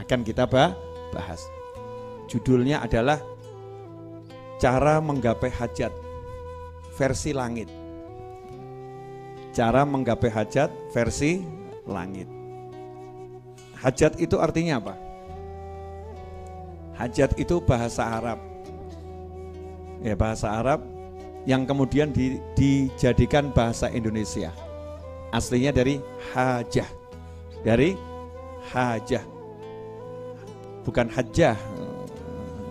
akan kita bahas. Judulnya adalah Cara Menggapai Hajat versi langit. Cara menggapai hajat versi langit. Hajat itu artinya apa? Hajat itu bahasa Arab. Ya, bahasa Arab yang kemudian dijadikan bahasa Indonesia. Aslinya dari hajah. Dari hajah. Bukan hajah.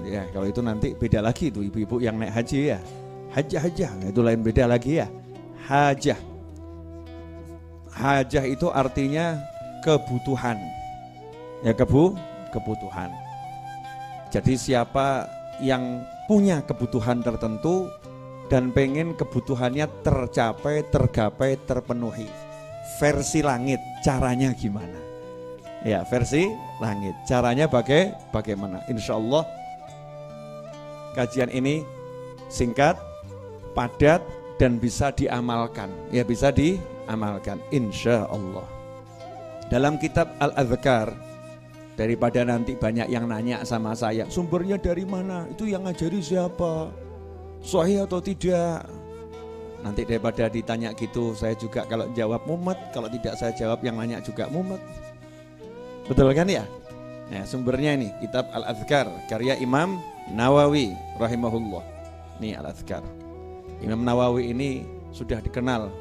Ya, kalau itu nanti beda lagi itu ibu-ibu yang naik haji ya. Hajah, itu lain beda lagi ya. Hajah. Hajah itu artinya kebutuhan. Ya, kebutuhan. Jadi siapa yang punya kebutuhan tertentu dan pengen kebutuhannya tercapai, tergapai, terpenuhi. Versi langit, caranya gimana? Ya, versi langit. Caranya bagaimana? Insya Allah kajian ini singkat, padat, dan bisa diamalkan. Ya, bisa diamalkan, insya Allah. Dalam kitab Al-Adhkar, daripada nanti banyak yang nanya sama saya, sumbernya dari mana? Itu yang ngajari siapa? Sahih atau tidak? Nanti daripada ditanya gitu, saya juga kalau jawab mumet, kalau tidak saya jawab yang nanya juga mumet. Betul kan ya? Nah, sumbernya ini kitab Al-Adhkar karya Imam Nawawi rahimahullah. Ini Al-Adhkar. Imam Nawawi ini sudah dikenal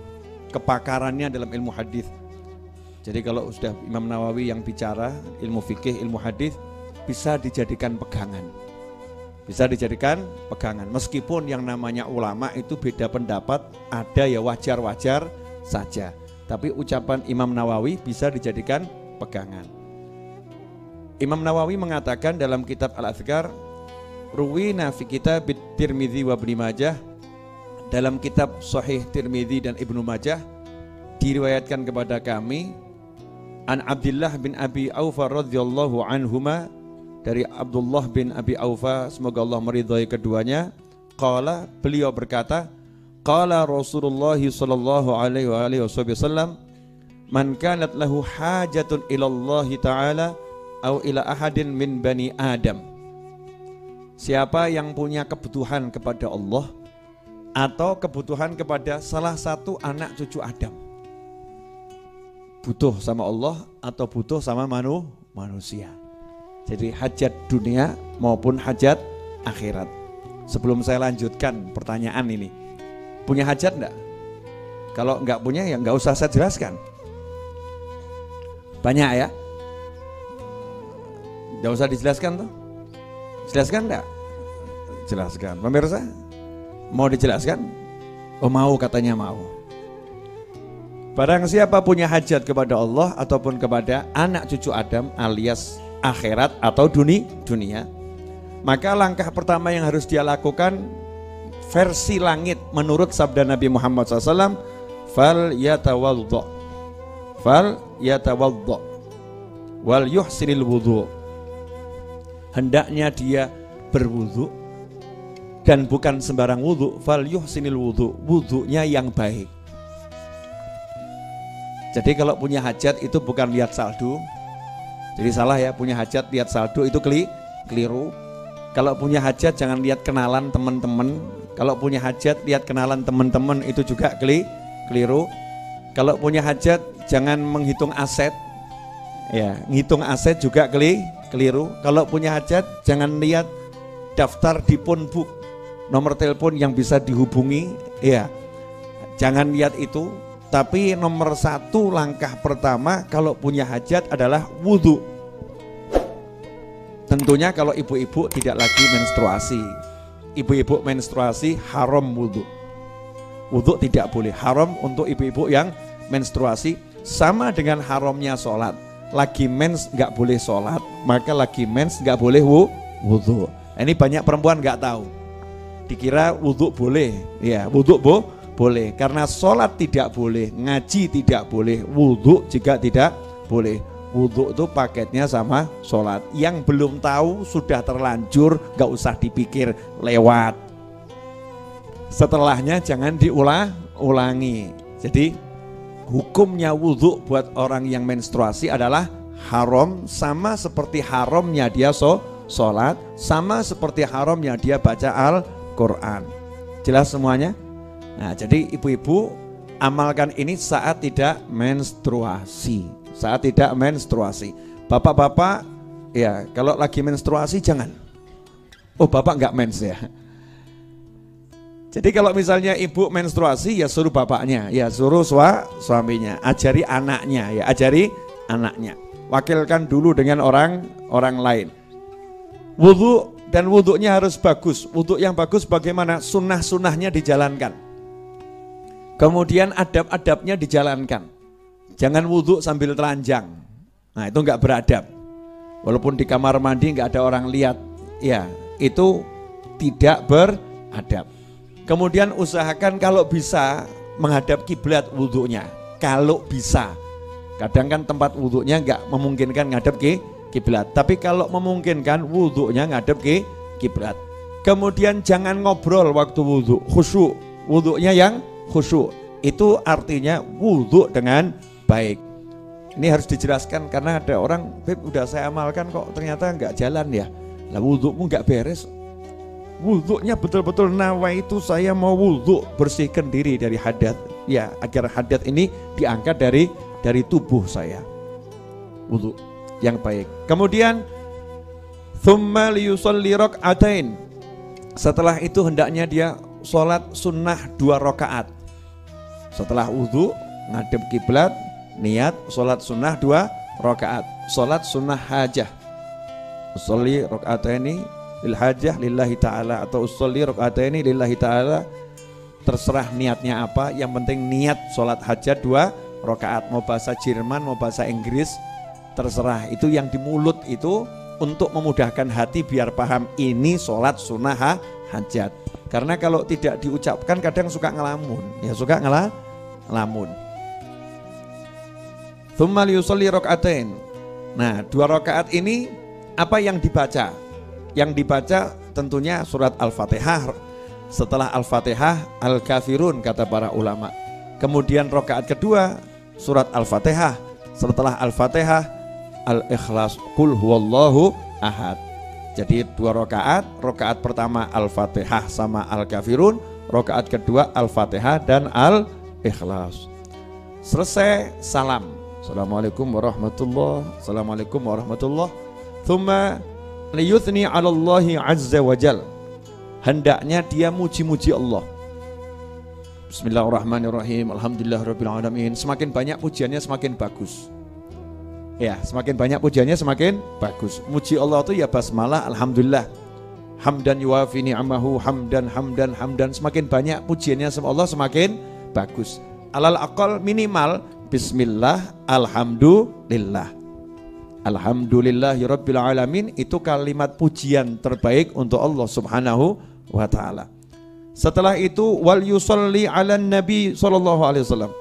kepakarannya dalam ilmu hadis. Jadi kalau sudah Imam Nawawi yang bicara ilmu fikih, ilmu hadis, bisa dijadikan pegangan. Bisa dijadikan pegangan. Meskipun yang namanya ulama itu beda pendapat, ada ya wajar-wajar saja. Tapi ucapan Imam Nawawi bisa dijadikan pegangan. Imam Nawawi mengatakan dalam kitab Al-Adhkar, ruwina fi kitab Tirmidzi wa Ibnu Majah, dalam kitab Sahih Tirmidzi dan Ibnu Majah diriwayatkan kepada kami an Abdullah bin Abi Aufa radhiyallahu anhuma, dari Abdullah bin Abi Aufa, semoga Allah meridhai keduanya, qala, beliau berkata, qala Rasulullah sallallahu alaihi wasallam, man kanat lahu hajatun ila Allah taala au ila ahadin min bani Adam. Siapa yang punya kebutuhan kepada Allah atau kebutuhan kepada salah satu anak cucu Adam, butuh sama Allah atau butuh sama manusia. Jadi hajat dunia maupun hajat akhirat. Sebelum saya lanjutkan pertanyaan ini, punya hajat enggak? Kalau enggak punya ya enggak usah saya jelaskan. Banyak ya? Enggak usah dijelaskan tuh. Jelaskan enggak? Jelaskan. Pemirsa, mau dijelaskan? Oh mau, katanya mau. Barang siapa punya hajat kepada Allah ataupun kepada anak cucu Adam alias akhirat atau dunia, maka langkah pertama yang harus dia lakukan versi langit menurut sabda Nabi Muhammad SAW, fal yatawaddo wal yuhsinil wudhu. Hendaknya dia berwudhu, dan bukan sembarang wudhu, fal yuhsinil wudhu, wudhunya yang baik. Jadi kalau punya hajat itu bukan lihat saldo. Jadi salah ya, punya hajat lihat saldo itu keliru. Kalau punya hajat jangan lihat kenalan teman-teman. Kalau punya hajat lihat kenalan teman-teman itu juga keliru. Kalau punya hajat jangan menghitung aset. Ya, ngitung aset juga keliru. Kalau punya hajat jangan lihat daftar di phone book, nomor telepon yang bisa dihubungi. Ya, jangan lihat itu. Tapi nomor satu, langkah pertama kalau punya hajat adalah wudhu. Tentunya kalau ibu-ibu tidak lagi menstruasi. Ibu-ibu menstruasi haram wudhu. Wudhu tidak boleh, haram untuk ibu-ibu yang menstruasi. Sama dengan haramnya sholat. Lagi mens gak boleh sholat, maka lagi mens gak boleh wudhu. Ini banyak perempuan gak tahu. Dikira wudhu boleh. Ya, wudhu boleh, karena sholat tidak boleh, ngaji tidak boleh, wudhu juga tidak boleh. Wudhu itu paketnya sama sholat. Yang belum tahu sudah terlanjur, gak usah dipikir, lewat. Setelahnya jangan diulangi. Jadi hukumnya wudhu buat orang yang menstruasi adalah haram sama seperti haramnya dia sholat, sama seperti haramnya dia baca Al-Quran. Jelas semuanya? Nah, jadi ibu-ibu amalkan ini saat tidak menstruasi. Saat tidak menstruasi. Bapak-bapak, ya kalau lagi menstruasi jangan. Oh, bapak nggak mens ya. Jadi kalau misalnya ibu menstruasi ya suruh bapaknya, ya suruh suaminya, ajari anaknya, ya ajari anaknya. Wakilkan dulu dengan orang lain. Wudhu dan wudhunya harus bagus. Wudhu yang bagus bagaimana? Sunnah-sunnahnya dijalankan. Kemudian adab-adabnya dijalankan. Jangan wudhu sambil telanjang. Nah itu enggak beradab. Walaupun di kamar mandi enggak ada orang lihat, ya itu tidak beradab. Kemudian usahakan kalau bisa menghadap kiblat wudhunya. Kalau bisa. Kadang kan tempat wudhunya enggak memungkinkan ngadep ke kiblat. Tapi kalau memungkinkan wudhunya ngadep ke kiblat. Kemudian jangan ngobrol waktu wudhu, khusyuk. Wudhunya yang khusyuk. Itu artinya wudhu dengan baik. Ini harus dijelaskan karena ada orang, Beb udah saya amalkan kok ternyata enggak jalan ya. Lah wudhumu enggak beres. Wudhunya betul-betul nawaitu saya mau wudhu, bersihkan diri dari hadat. Ya agar hadat ini diangkat dari tubuh saya. Wudhu yang baik. Kemudian thumma liyusalli rak'atain. Setelah itu hendaknya dia sholat sunnah 2 rakaat. Setelah wudhu ngadep kiblat, niat sholat sunnah 2 rakaat. Sholat sunnah hajah. Usolli rak'ataini lil hajah lillahi ta'ala, atau usolli rak'ataini lillahi ta'ala. Terserah niatnya apa, yang penting niat sholat hajat 2 rakaat. Mau bahasa Jerman, mau bahasa Inggris, terserah. Itu yang di mulut itu untuk memudahkan hati biar paham ini sholat sunnah hajat. Karena kalau tidak diucapkan kadang suka ngelamun, ya suka ngelamun. Tsumma liyusolli rak'atain. Nah 2 rakaat ini apa yang dibaca? Yang dibaca tentunya surat Al-Fatihah. Setelah Al-Fatihah Al-Kafirun kata para ulama. Kemudian rakaat kedua surat Al-Fatihah. Setelah Al-Fatihah Al-Ikhlas, Qul huwallahu ahad. Jadi 2 rakaat. Rakaat pertama Al-Fatihah sama Al-Kafirun, rakaat kedua Al-Fatihah dan Al-Ikhlas. Selesai salam. Assalamualaikum warahmatullahi. Assalamualaikum warahmatullahi. Tsumma liyuthni 'ala Allahi 'azza wa jalla. Hendaknya dia muji-muji Allah. Bismillahirrahmanirrahim. Alhamdulillahirabbil alamin. Semakin banyak pujiannya semakin bagus. Ya, semakin banyak pujiannya semakin bagus. Muji Allah itu ya basmalah, alhamdulillah. Hamdan yuwafi ni'amahu, hamdan. Semakin banyak pujiannya sama Allah semakin bagus. Alal aqal minimal bismillah, alhamdulillah. Alhamdulillahirabbil alamin itu kalimat pujian terbaik untuk Allah Subhanahu wa taala. Setelah itu wal yusalli 'alan nabi sallallahu alaihi wasallam.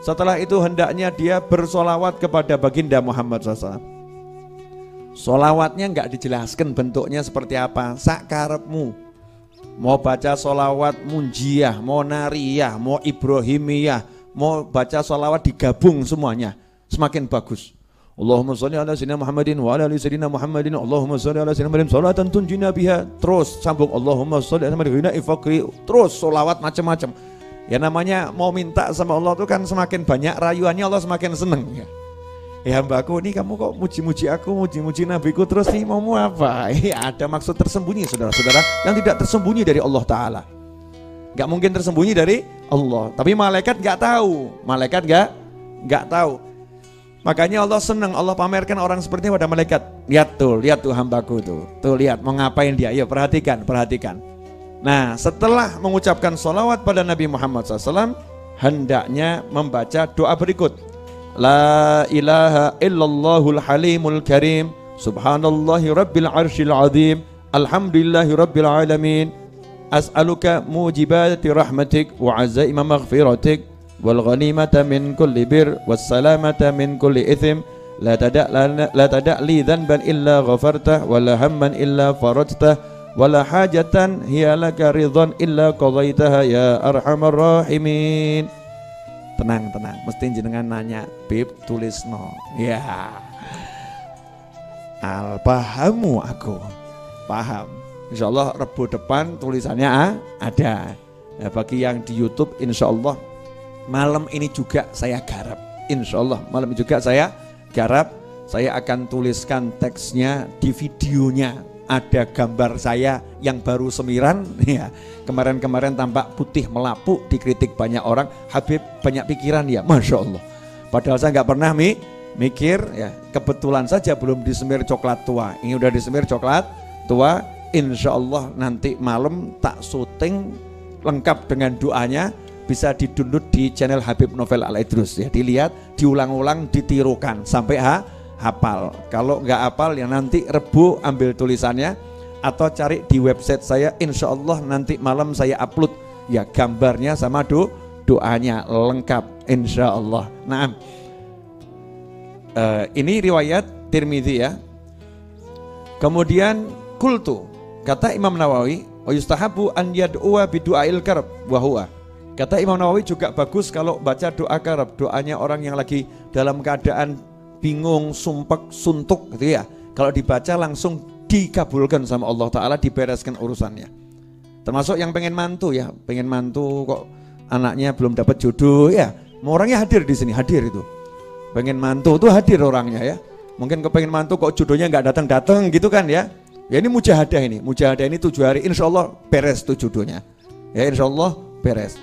Setelah itu hendaknya dia bersolawat kepada baginda Muhammad SAW. Solawatnya enggak dijelaskan bentuknya seperti apa, sak karepmu. Mau baca solawat munjiyah, mau nariyah, mau ibrahimiyah, mau baca solawat digabung semuanya, semakin bagus. Allahumma sholli ala sayyidina Muhammadin wa ala ali sayyidina Muhammadin. Allahumma sholli ala sayyidina Muhammadin salatan tunjina biha. Terus sambung Allahumma sholli ala sayyidina ifaqri. Terus solawat macam-macam. Ya namanya mau minta sama Allah itu kan semakin banyak rayuannya Allah semakin seneng ya. Ya hambaku ini kamu kok muji-muji aku, muji-muji nabiku terus nih maumu apa? Ada maksud tersembunyi saudara-saudara yang tidak tersembunyi dari Allah Ta'ala. Gak mungkin tersembunyi dari Allah. Tapi malaikat gak tahu. Malaikat gak tahu. Makanya Allah senang, Allah pamerkan orang seperti ini pada malaikat. Lihat tuh hambaku tuh. Tuh lihat mau ngapain dia. Yuk perhatikan. Nah setelah mengucapkan sholawat pada Nabi Muhammad SAW, hendaknya membaca doa berikut. La ilaha illallahul halimul karim, subhanallahi rabbil arshil azim, alhamdulillahi rabbil alamin, as'aluka mujibati rahmatik wa azaima maghfiratik, wal ghanimata min kulli bir, was salamata min kulli ithim, la tada' li dhanban illa ghafartah, wa la hamman illa farajtah, wala hajatan hiya laka ridhan illa qadaitaha ya arhamar rahimin. Tenang, mesti jenengan nanya, Bib tulis no. Ya. Pahamu aku. Paham. Insya Allah Rebu depan tulisannya ada. Ya, bagi yang di YouTube insya Allah malam ini juga saya garap. Insya Allah malam ini juga saya garap. Saya akan tuliskan teksnya di videonya. Ada gambar saya yang baru semiran. Ya, kemarin-kemarin tampak putih melapuk, dikritik banyak orang. Habib banyak pikiran ya, Masya Allah. Padahal saya nggak pernah mikir ya. Kebetulan saja belum disemir coklat tua. Ini udah disemir coklat tua. Insya Allah nanti malam tak syuting lengkap dengan doanya, bisa didownload di channel Habib Novel Al-Idrus ya, dilihat, diulang-ulang, ditirukan sampai hafal. Kalau nggak hafal ya nanti Rebu ambil tulisannya atau cari di website saya. Insya Allah nanti malam saya upload ya gambarnya sama doanya lengkap insya Allah. Nah, ini riwayat Tirmidzi ya. Kemudian kultu, kata Imam Nawawi, yustahabu an yad'uwa bidu'ail karb wa huwa. Kata Imam Nawawi juga bagus kalau baca doa karab, doanya orang yang lagi dalam keadaan bingung, sumpek, suntuk gitu ya. Kalau dibaca langsung dikabulkan sama Allah Ta'ala, dibereskan urusannya. Termasuk yang pengen mantu ya, pengen mantu kok anaknya belum dapat jodoh ya. Orangnya hadir di sini, hadir itu. Pengen mantu tuh hadir orangnya ya. Mungkin kepengen mantu kok jodohnya nggak datang-datang gitu kan ya. Ya ini mujahadah ini 7 hari insya Allah beres tuh jodohnya. Ya insya Allah beres.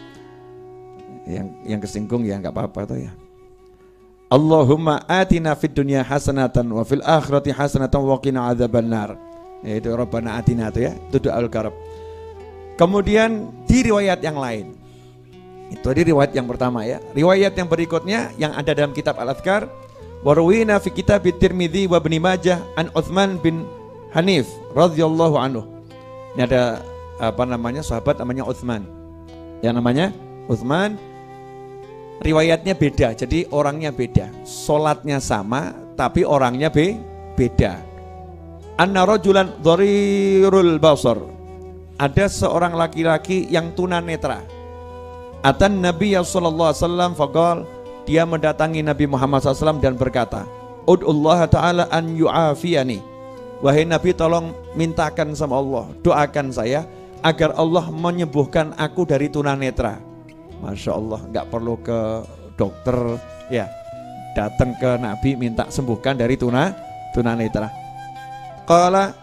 Yang kesinggung ya nggak apa-apa tuh ya. Allahumma atina fid dunya hasanatan wa fil akhirati hasanatan wa qina adzabannar. Ya itu Rabbana atina tuh ya, itu doaul karab. Kemudian di riwayat yang lain. Itu di riwayat yang pertama ya. Riwayat yang berikutnya yang ada dalam kitab Al-Adhkar, warwina fi kitab Tirmidzi wa Ibnu Majah an Utsman bin Hanif radhiyallahu anhu. Ini ada sahabat namanya Utsman. Yang namanya Utsman, riwayatnya beda, jadi orangnya beda. Salatnya sama tapi orangnya beda. Anna rajulan dharirul basar. Ada seorang laki-laki yang tunanetra. Atan Nabi sallallahu alaihi wasallam faqal, dia mendatangi Nabi Muhammad SAW dan berkata, Ud'ullaha ta'ala an yu'afiyani. Wahai Nabi, tolong mintakan sama Allah, doakan saya agar Allah menyembuhkan aku dari tunanetra. Masya Allah, nggak perlu ke dokter ya, datang ke Nabi minta sembuhkan dari tunanetra. Qala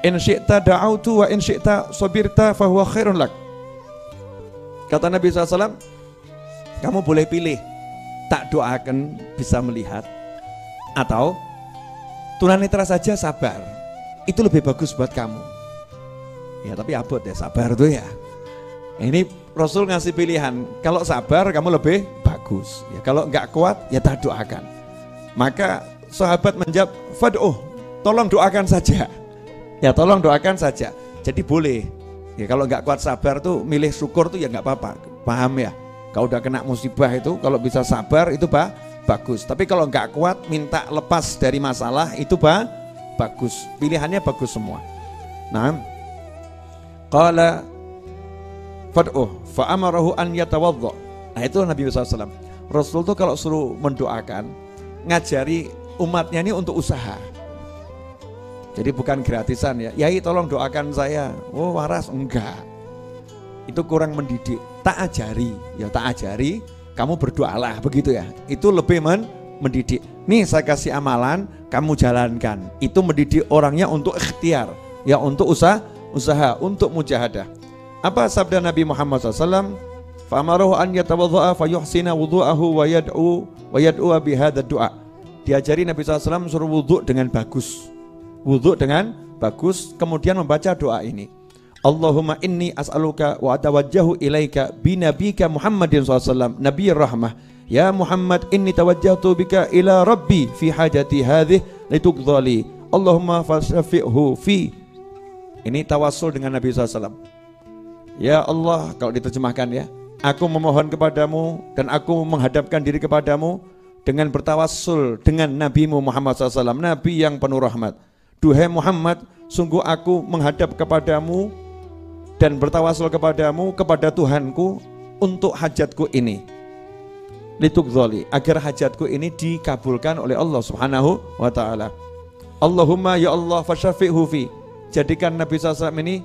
in syi'ta da'autu wa in syi'ta sabirta fahuwa khairun lak. Kata Nabi SAW, kamu boleh pilih, tak doakan bisa melihat atau tunanetra saja sabar, itu lebih bagus buat kamu. Ya tapi abot ya sabar tuh ya. Ini Rasul ngasih pilihan, kalau sabar kamu lebih bagus. Ya kalau nggak kuat ya tak doakan. Maka sahabat menjawab, fad'uh, tolong doakan saja. Ya tolong doakan saja. Jadi boleh. Ya kalau nggak kuat sabar tuh milih syukur tuh ya nggak apa-apa. Paham ya? Kalau udah kena musibah itu kalau bisa sabar itu bagus. Tapi kalau nggak kuat minta lepas dari masalah itu bagus. Pilihannya bagus semua. Nah, qala fad'uh fa amarahu an yatawadda. Nah itu Nabi SAW. Rasul tuh kalau suruh mendoakan ngajari umatnya ini untuk usaha. Jadi bukan gratisan ya. Yai tolong doakan saya. Oh waras enggak. Itu kurang mendidik. Tak ajari, ya tak ajari. Kamu berdoalah begitu ya. Itu lebih mendidik. Nih saya kasih amalan, kamu jalankan. Itu mendidik orangnya untuk ikhtiar, ya untuk usaha, untuk mujahadah. Apa sabda Nabi Muhammad SAW? Fa'amarahu an yatawadha'a fayuhsina wudhu'ahu wa yad'u bihadha du'a. Diajari Nabi SAW suruh wudhu dengan bagus. Wudhu dengan bagus, kemudian membaca doa ini. Allahumma inni as'aluka wa atawajjahu ilaika binabika Muhammadin SAW Nabi Rahmah. Ya Muhammad, inni tawajjahtu bika ila Rabbi fi hajati hadhih lituqdhali. Allahumma fasyafi'hu fi. Ini tawassul dengan Nabi SAW. Ya Allah, kalau diterjemahkan ya, aku memohon kepadamu dan aku menghadapkan diri kepadamu dengan bertawassul dengan Nabimu Muhammad SAW, Nabi yang penuh rahmat. Duhai Muhammad, sungguh aku menghadap kepadamu dan bertawassul kepadamu, kepada Tuhanku untuk hajatku ini. Lituqdhali, agar hajatku ini dikabulkan oleh Allah Subhanahu wa ta'ala. Allahumma ya Allah fasyafi'hu fi. Jadikan Nabi SAW ini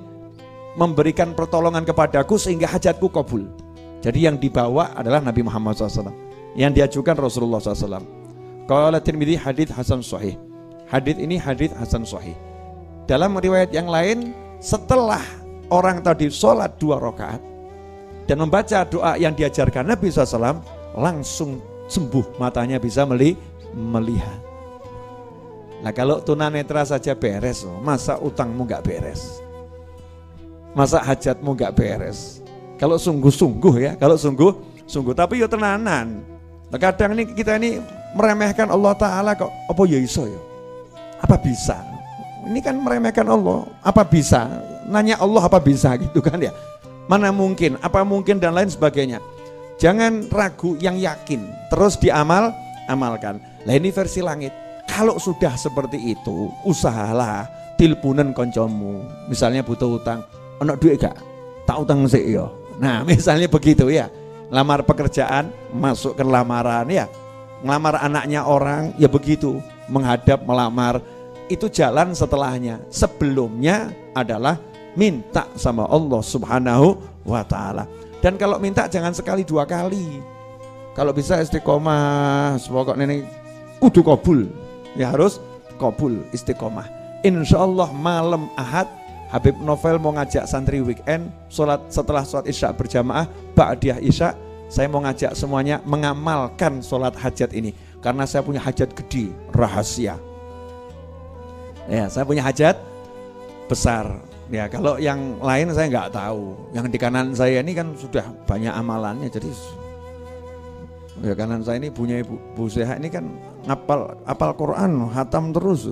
memberikan pertolongan kepadaku sehingga hajatku kabul. Jadi yang dibawa adalah Nabi Muhammad SAW, yang diajukan Rasulullah SAW. Qala Tirmidzi hadits hasan sahih. Hadits ini hadits hasan sahih. Dalam riwayat yang lain, setelah orang tadi sholat 2 rakaat dan membaca doa yang diajarkan Nabi SAW, langsung sembuh, matanya bisa melihat. Nah kalau tunanetra saja beres, masa utangmu gak beres? Masa hajatmu gak beres? Kalau sungguh-sungguh ya, kalau sungguh-sungguh, tapi ya tenanan. Nah, kadang ini kita ini meremehkan Allah Ta'ala kok, apa ya iso ya? Apa bisa? Ini kan meremehkan Allah, apa bisa? Nanya Allah apa bisa gitu kan ya? Mana mungkin, apa mungkin dan lain sebagainya. Jangan ragu, yang yakin, terus amalkan. Lah ini versi langit. Kalau sudah seperti itu, usahalah tilpunan koncomu. Misalnya butuh utang, ono duit gak? Tak utang sih ya. Nah misalnya begitu ya. Lamar pekerjaan, masuk ke lamaran ya. Ngelamar anaknya orang, ya begitu. Menghadap, melamar, itu jalan setelahnya. Sebelumnya adalah minta sama Allah Subhanahu wa Ta'ala. Dan kalau minta jangan sekali 2 kali. Kalau bisa istiqomah, pokoknya ini kudu kabul. Ya harus kabul, istiqomah. Insya Allah malam Ahad Habib Novel mau ngajak santri weekend setelah sholat isya berjamaah, ba'diyah isya, saya mau ngajak semuanya mengamalkan sholat hajat ini. Karena saya punya hajat gede, rahasia. Ya, saya punya hajat besar. Ya, kalau yang lain saya nggak tahu. Yang di kanan saya ini kan sudah banyak amalannya, jadi ya kanan saya ini punya Bu Seha ini kan apal Quran, hatam terus.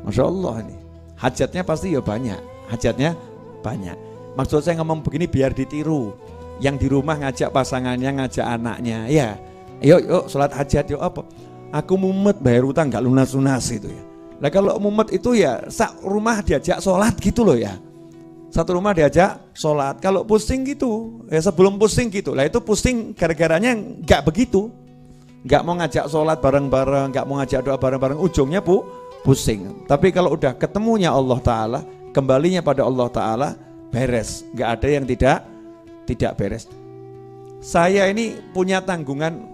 Masya Allah ini. Hajatnya pasti ya banyak. Hajatnya banyak. Maksud saya ngomong begini biar ditiru. Yang di rumah ngajak pasangannya, ngajak anaknya. Ya, yuk sholat hajat yuk apa? Aku mumet bayar utang nggak lunas-lunas itu ya. Nah kalau mumet itu ya sak rumah diajak sholat gitu loh ya. Satu rumah diajak sholat. Kalau pusing gitu, ya sebelum pusing gitu. Lah itu pusing gara-garanya nggak begitu. Nggak mau ngajak sholat bareng-bareng, nggak mau ngajak doa bareng-bareng, ujungnya pusing. Tapi kalau udah ketemunya Allah Ta'ala, kembalinya pada Allah Ta'ala, beres. Nggak ada yang tidak beres. Saya ini punya tanggungan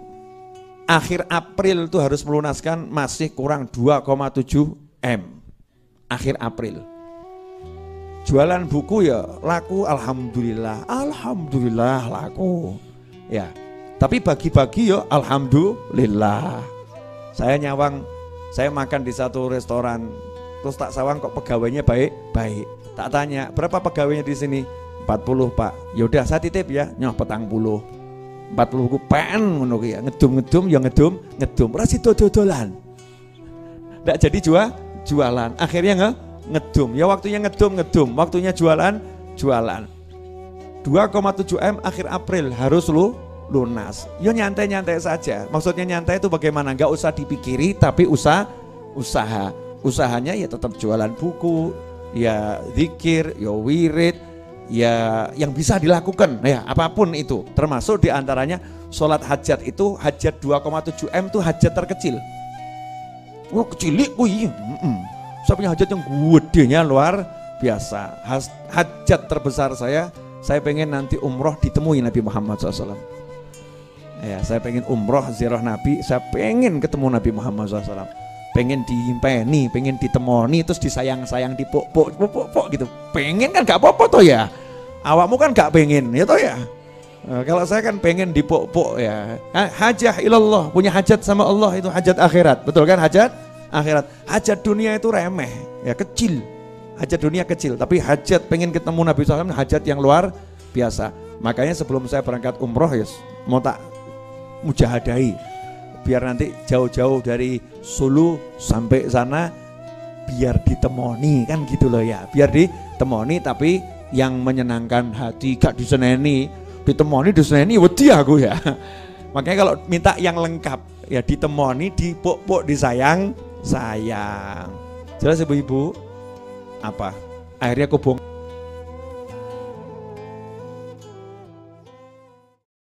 akhir April itu harus melunaskan masih kurang 2,7 M. Akhir April. Jualan buku ya laku, alhamdulillah laku. Ya. Tapi bagi-bagi ya alhamdulillah. Saya nyawang, saya makan di satu restoran, terus tak sawang kok pegawainya baik. Tak tanya, berapa pegawainya di sini? 40 Pak. Yaudah saya titip ya, nyoh 40 ku pen ngono ya, ngedum ya ngedum. Ora sida dodolan. Ndak jadi jualan. Akhirnya ngedum. Ya waktunya ngedum, waktunya jualan. 2,7 M akhir April harus lunas. Ya nyantai-nyantai saja. Maksudnya nyantai itu bagaimana? Enggak usah dipikiri tapi usaha. Usahanya ya tetap jualan buku, ya zikir, ya wirid, ya yang bisa dilakukan ya apapun itu. Termasuk diantaranya sholat hajat itu, hajat 2,7 M itu hajat terkecil. Wah kecilik kuy. Saya punya hajat yang gedenya luar biasa. Hajat terbesar saya pengen nanti umroh ditemui Nabi Muhammad SAW. Ya, saya pengen umroh ziarah Nabi, saya pengen ketemu Nabi Muhammad SAW. Pengen diimpeni, pengen ditemoni, terus disayang-sayang, dipok-pok gitu. Pengen kan gak apa-apa toh ya. Awakmu kan gak pengen, ya toh ya. Kalau saya kan pengen dipok-pok ya. Hajah ilallah, punya hajat sama Allah itu hajat akhirat, betul kan hajat? Akhirat. Hajat dunia itu remeh, ya kecil. Hajat dunia kecil, tapi hajat pengen ketemu Nabi SAW hajat yang luar biasa. Makanya sebelum saya berangkat umroh ya mau tak mujahadahi, biar nanti jauh-jauh dari Solo sampai sana biar ditemoni kan gitu loh ya. Biar ditemoni tapi yang menyenangkan hati, gak diseneni. Ditemoni wedi aku ya. Makanya kalau minta yang lengkap ya ditemoni, dipok-pok, disayang. Jelas ibu-ibu? Apa? Akhirnya aku bongkar.